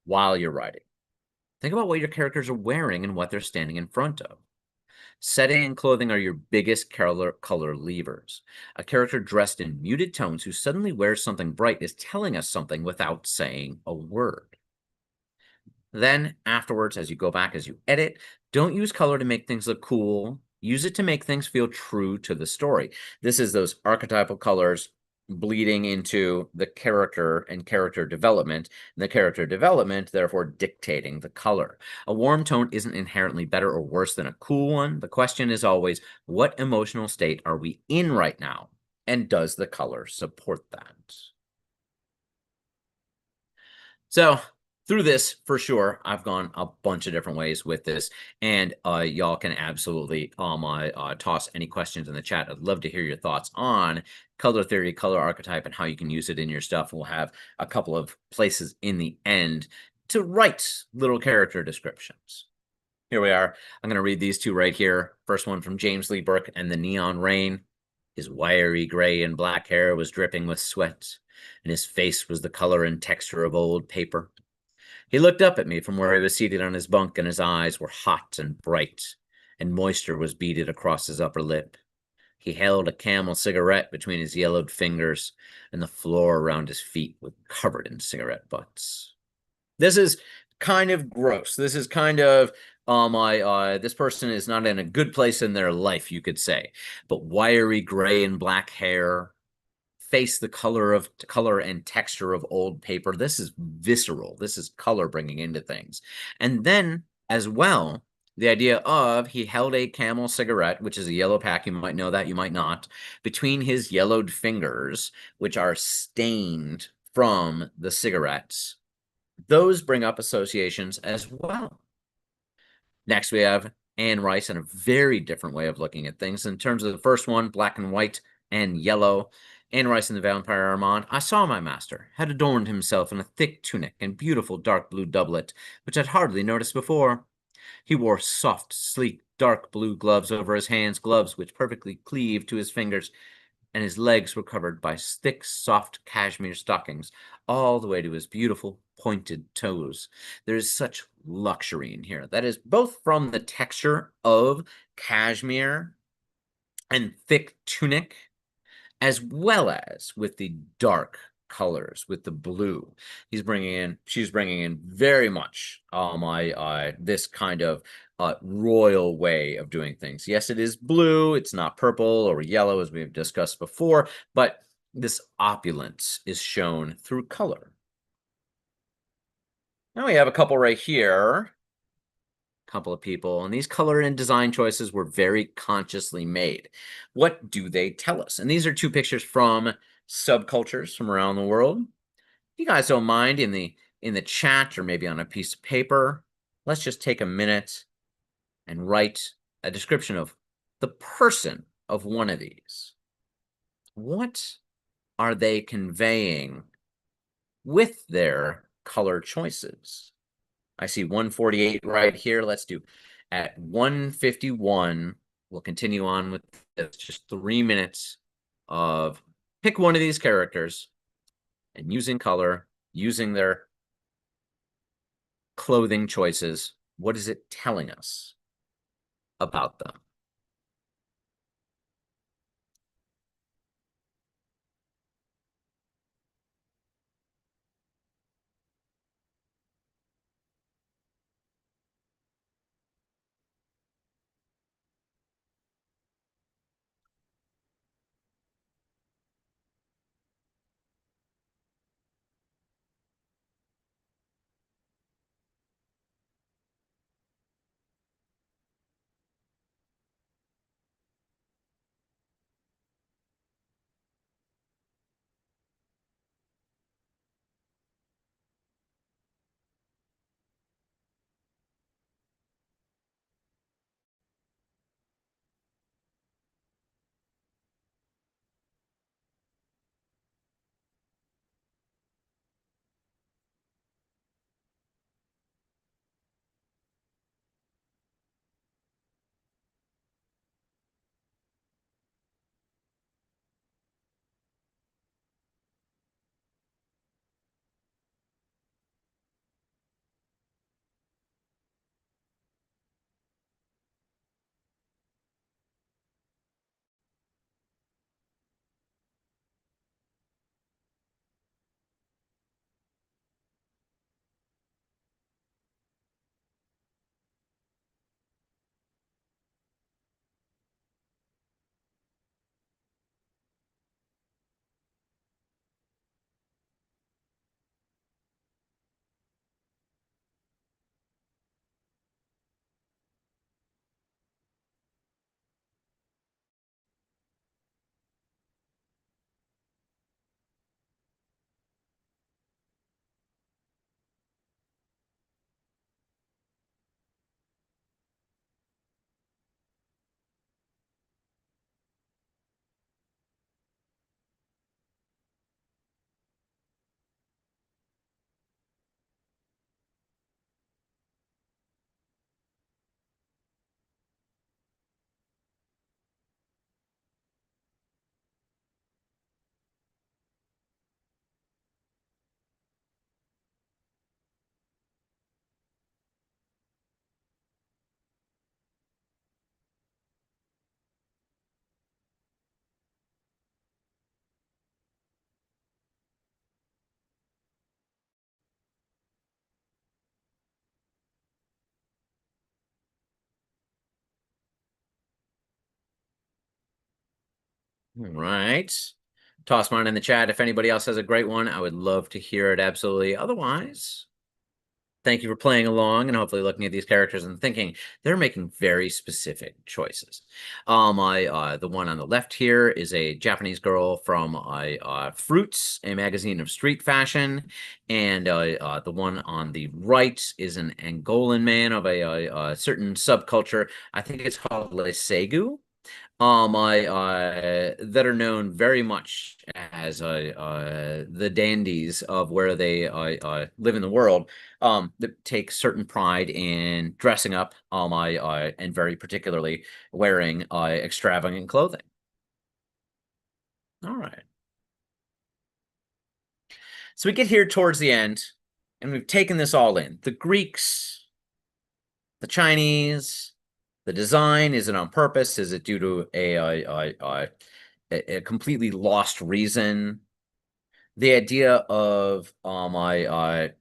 while you're writing. Think about what your characters are wearing and what they're standing in front of. Setting and clothing are your biggest color levers. A character dressed in muted tones who suddenly wears something bright is telling us something without saying a word. Then, afterwards, as you go back, as you edit, don't use color to make things look cool. Use it to make things feel true to the story. This is those archetypal colors bleeding into the character and character development, and the character development therefore dictating the color. A warm tone isn't inherently better or worse than a cool one. The question is always, what emotional state are we in right now? And does the color support that? So through this, for sure, I've gone a bunch of different ways with this, and y'all can absolutely toss any questions in the chat. I'd love to hear your thoughts on color theory, color archetype, and how you can use it in your stuff. We'll have a couple of places in the end to write little character descriptions. Here we are. I'm going to read these two right here. First one from James Lee Burke and the Neon Rain. His wiry gray and black hair was dripping with sweat, and his face was the color and texture of old paper. He looked up at me from where he was seated on his bunk, and his eyes were hot and bright, and moisture was beaded across his upper lip. He held a Camel cigarette between his yellowed fingers, and the floor around his feet was covered in cigarette butts. This is kind of gross. This is kind of this person is not in a good place in their life, you could say. But wiry gray and black hair, face the color and texture of old paper. This is visceral. This is color bringing into things. And then as well, the idea of he held a Camel cigarette, which is a yellow pack. You might know that, you might not, between his yellowed fingers, which are stained from the cigarettes. Those bring up associations as well. Next, we have Anne Rice and a very different way of looking at things. In terms of the first one, black and white and yellow. Anne Rice in the Vampire Armand. I saw my master had adorned himself in a thick tunic and beautiful dark blue doublet, which I'd hardly noticed before. He wore soft, sleek, dark blue gloves over his hands, gloves which perfectly cleaved to his fingers. and his legs were covered by thick, soft cashmere stockings all the way to his beautiful pointed toes. There is such luxury in here. That is both from the texture of cashmere and thick tunic, as well as with the dark colors, with the blue. She's bringing in very much this kind of royal way of doing things. Yes, it is blue. It's not purple or yellow as we've discussed before, but this opulence is shown through color. Now we have a couple right here. Couple of people, and these color and design choices were very consciously made. What do they tell us? And these are two pictures from subcultures from around the world. If you guys don't mind, in the chat or maybe on a piece of paper, let's just take a minute and write a description of the person of one of these. What are they conveying with their color choices? I see 148 right here. Let's do at 151. We'll continue on with this. Just 3 minutes of pick one of these characters and using color, using their clothing choices. What is it telling us about them? All right. Toss mine in the chat. If anybody else has a great one, I would love to hear it. Absolutely. Otherwise, thank you for playing along and hopefully looking at these characters and thinking they're making very specific choices. The one on the left here is a Japanese girl from Fruits, a magazine of street fashion, and the one on the right is an Angolan man of a certain subculture. I think it's called Lesegu. That are known very much as the dandies of where they live in the world, that take certain pride in dressing up, and very particularly wearing extravagant clothing. All right. So we get here towards the end, and we've taken this all in. The Greeks, the Chinese, the design, is it on purpose? Is it due to a completely lost reason? The idea of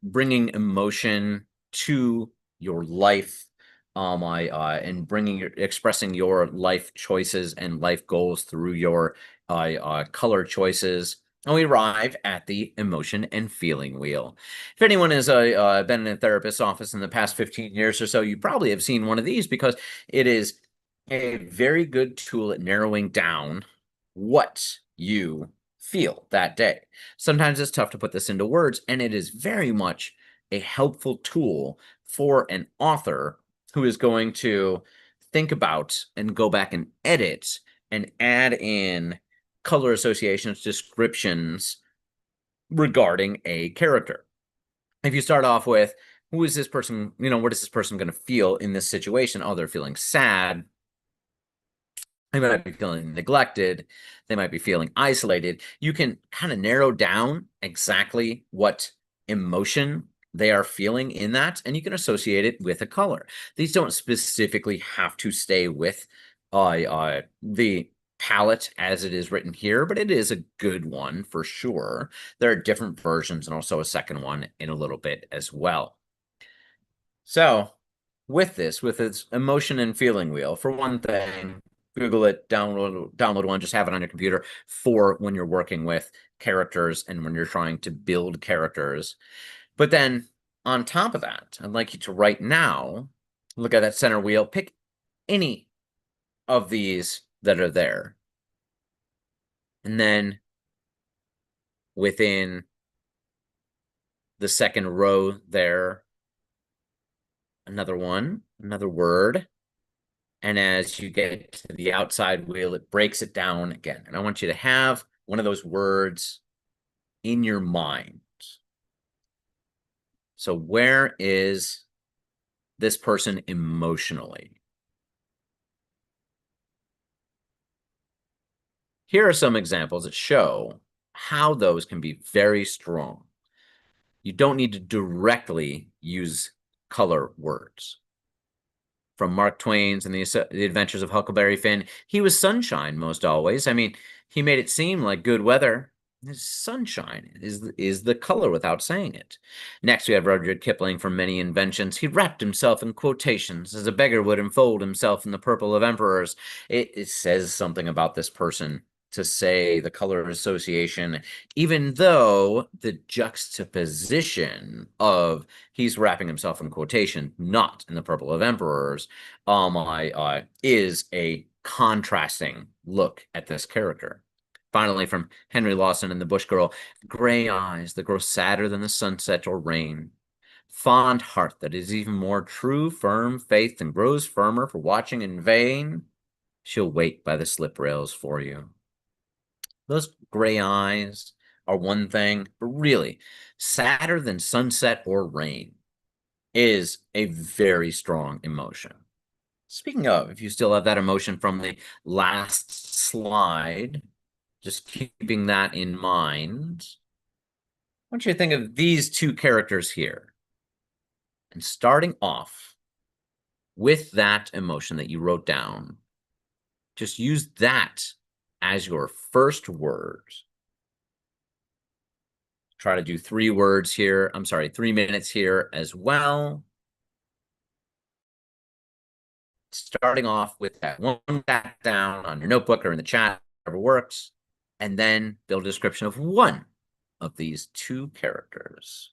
bringing emotion to your life, and expressing your life choices and life goals through your color choices. And we arrive at the emotion and feeling wheel. If anyone has been in a therapist's office in the past 15 years or so, you probably have seen one of these, because it is a very good tool at narrowing down what you feel that day. Sometimes it's tough to put this into words, and it is very much a helpful tool for an author who is going to think about and go back and edit and add in color associations, descriptions regarding a character. If you start off with, who is this person? What is this person going to feel in this situation? Oh, they're feeling sad. They might be feeling neglected. They might be feeling isolated. You can kind of narrow down exactly what emotion they are feeling in that, and you can associate it with a color. These don't specifically have to stay with the palette as it is written here, but it is a good one for sure. There are different versions and also a second one in a little bit as well. So with its emotion and feeling wheel, for one thing, Google it, download one, just have it on your computer for when you're working with characters and when you're trying to build characters. But then on top of that, I'd like you to right now look at that center wheel, pick any of these that are there. And then within the second row there, another one, another word. And as you get to the outside wheel, it breaks it down again. And I want you to have one of those words in your mind. So where is this person emotionally? Here are some examples that show how those can be very strong. You don't need to directly use color words. From Mark Twain's and the Adventures of Huckleberry Finn, he was sunshine most always. I mean, he made it seem like good weather. His sunshine is the color without saying it. Next, we have Rudyard Kipling. From many inventions, he wrapped himself in quotations as a beggar would enfold himself in the purple of emperors. It says something about this person to say the color association, even though the juxtaposition of he's wrapping himself in quotation, not in the purple of emperors, is a contrasting look at this character. Finally, from Henry Lawson and the Bush Girl, gray eyes that grow sadder than the sunset or rain, fond heart that is even more true, firm faith and grows firmer for watching in vain, she'll wait by the slip rails for you. Those gray eyes are one thing, but really, sadder than sunset or rain is a very strong emotion. Speaking of, if you still have that emotion from the last slide, just keeping that in mind, I want you to think of these two characters here. And starting off with that emotion that you wrote down, just use that as your first word. Try to do 3 words here. I'm sorry, 3 minutes here as well. Starting off with that one back down on your notebook or in the chat, whatever works, and then build a description of one of these two characters.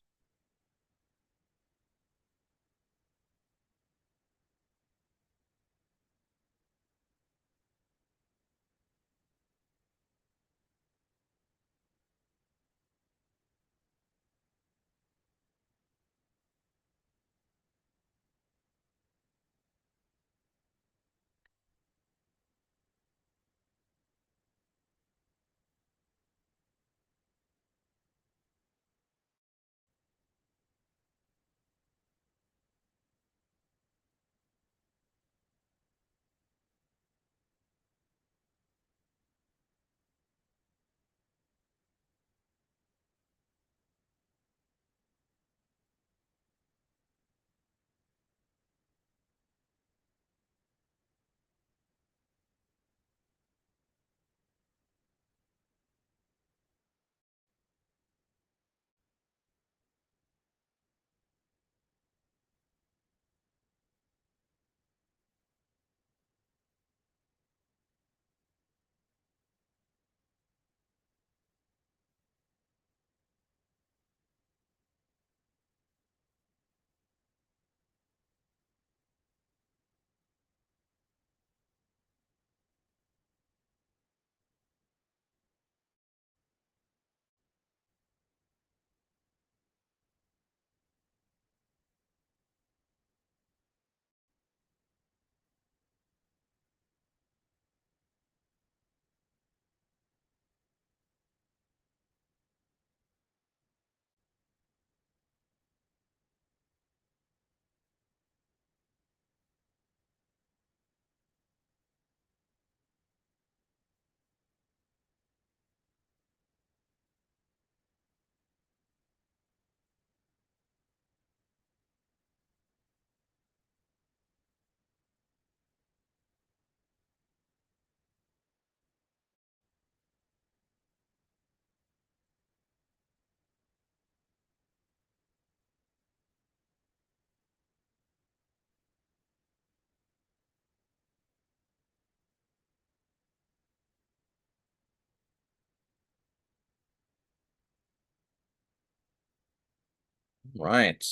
Right.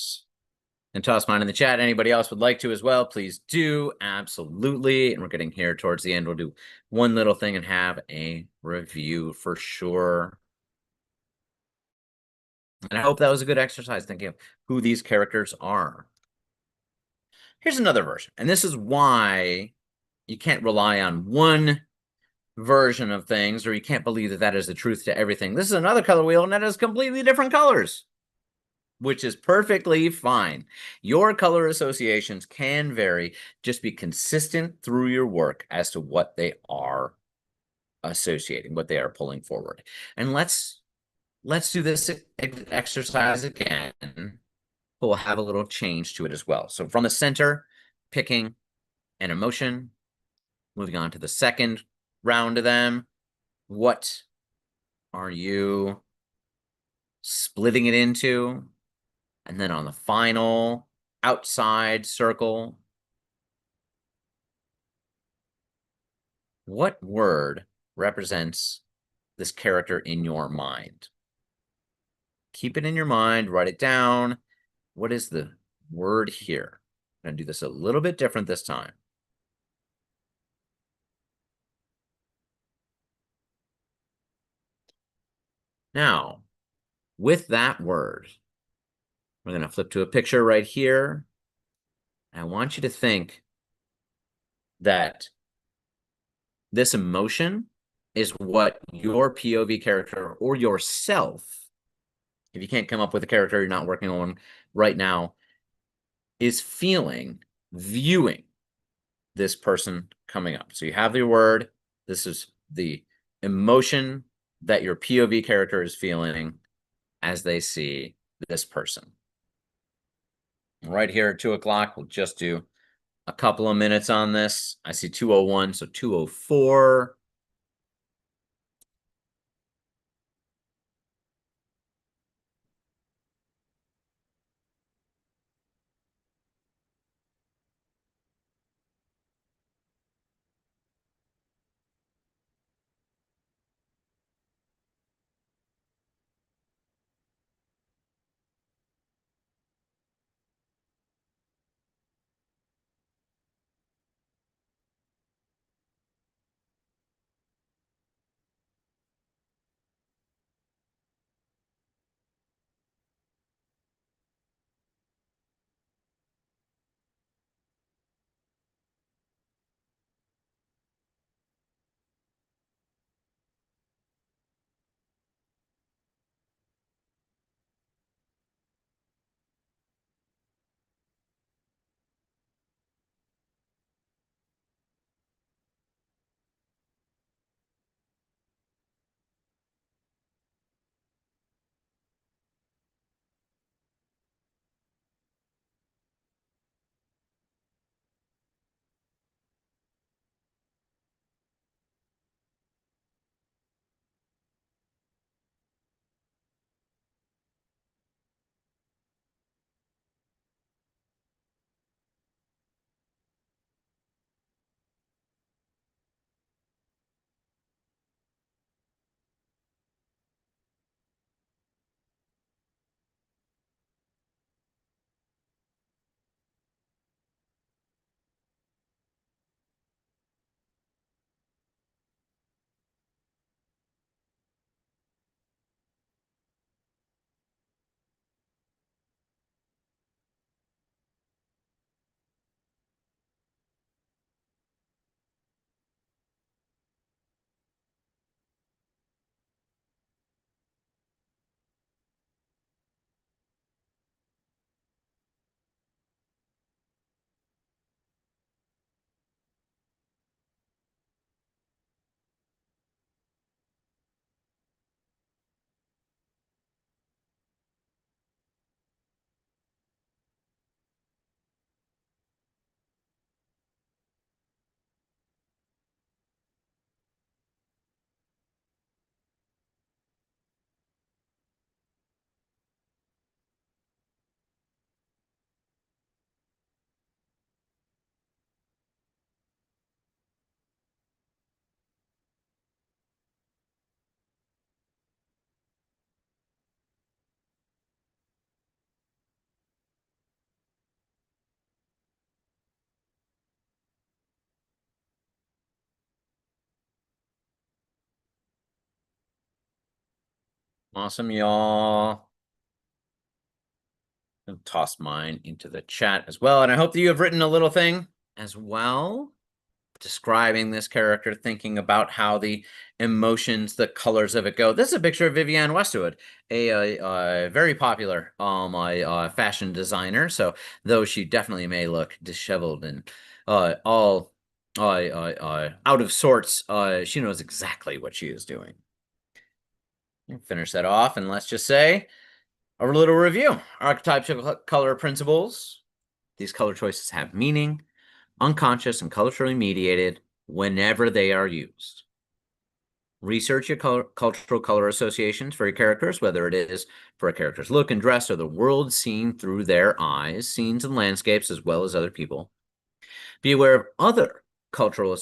And toss mine in the chat. Anybody else would like to as well, please do. Absolutely. And we're getting here towards the end. We'll do one little thing and have a review for sure. And I hope that was a good exercise thinking of who these characters are. Here's another version. And this is why you can't rely on one version of things, or you can't believe that that is the truth to everything. This is another color wheel, and it has completely different colors, which is perfectly fine. Your color associations can vary. Just be consistent through your work as to what they are associating, what they are pulling forward. And let's do this exercise again. We'll have a little change to it as well. So from the center, picking an emotion, moving on to the second round of them. What are you splitting it into? And then on the final outside circle, what word represents this character in your mind? Keep it in your mind, write it down. What is the word here? I'm going to do this a little bit different this time. Now, with that word, we're going to flip to a picture right here. I want you to think that this emotion is what your POV character or yourself, if you can't come up with a character you're not working on right now, is feeling, viewing this person coming up. So you have the word. This is the emotion that your POV character is feeling as they see this person. Right here at 2 o'clock, we'll just do a couple of minutes on this. I see 2:01, so 2:04. Awesome, y'all. I'll toss mine into the chat as well. And I hope that you have written a little thing as well, describing this character, thinking about how the emotions, the colors of it go. This is a picture of Vivienne Westwood, a very popular fashion designer. So though she definitely may look disheveled and all out of sorts, she knows exactly what she is doing. Finish that off, and let's just say a little review. Archetypical color principles. These color choices have meaning, unconscious and culturally mediated whenever they are used. Research your cultural color associations for your characters, whether it is for a character's look and dress or the world seen through their eyes, scenes and landscapes, as well as other people. Be aware of other cultural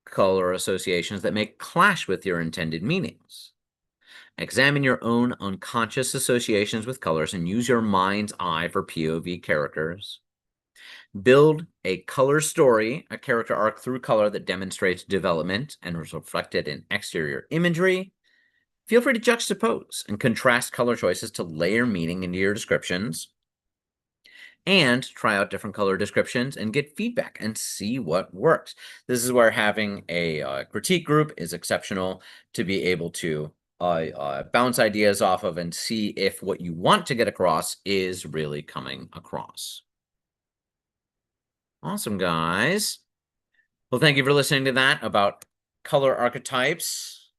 color associations that may clash with your intended meanings. Examine your own unconscious associations with colors and use your mind's eye for POV characters. Build a color story, a character arc through color that demonstrates development and is reflected in exterior imagery. Feel free to juxtapose and contrast color choices to layer meaning into your descriptions. And try out different color descriptions and get feedback and see what works. This is where having a critique group is exceptional to be able to bounce ideas off of and see if what you want to get across is really coming across. Awesome, guys. Well, thank you for listening to that about color archetypes.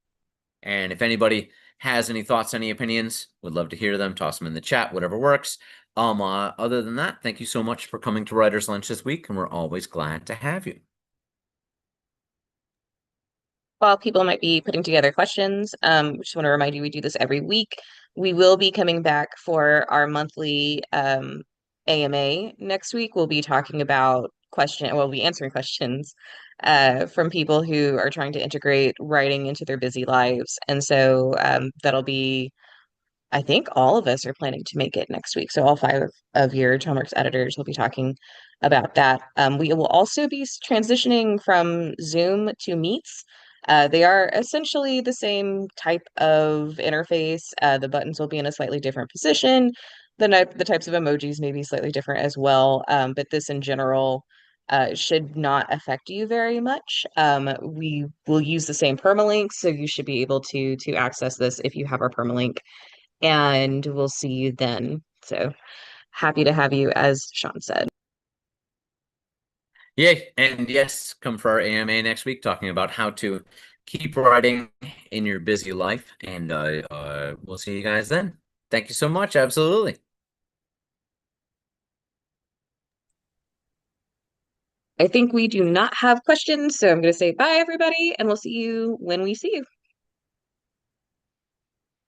And if anybody has any thoughts, any opinions, would love to hear them. Toss them in the chat, whatever works. Other than that, thank you so much for coming to Writer's Lunch this week, and we're always glad to have you. While people might be putting together questions, just want to remind you we do this every week. We will be coming back for our monthly AMA next week. We'll be talking about we'll be answering questions from people who are trying to integrate writing into their busy lives. And so that'll be, I think all of us are planning to make it next week. So all five of your Tomeworks editors will be talking about that. We will also be transitioning from Zoom to Meets. They are essentially the same type of interface. The buttons will be in a slightly different position. The types of emojis may be slightly different as well. But this in general should not affect you very much. We will use the same permalink, so you should be able to access this if you have our permalink, and we'll see you then. So happy to have you, as Sean said. Yay. And yes, come for our AMA next week, talking about how to keep writing in your busy life. And we'll see you guys then. Thank you so much. Absolutely. I think we do not have questions, so I'm going to say bye, everybody, and we'll see you when we see you.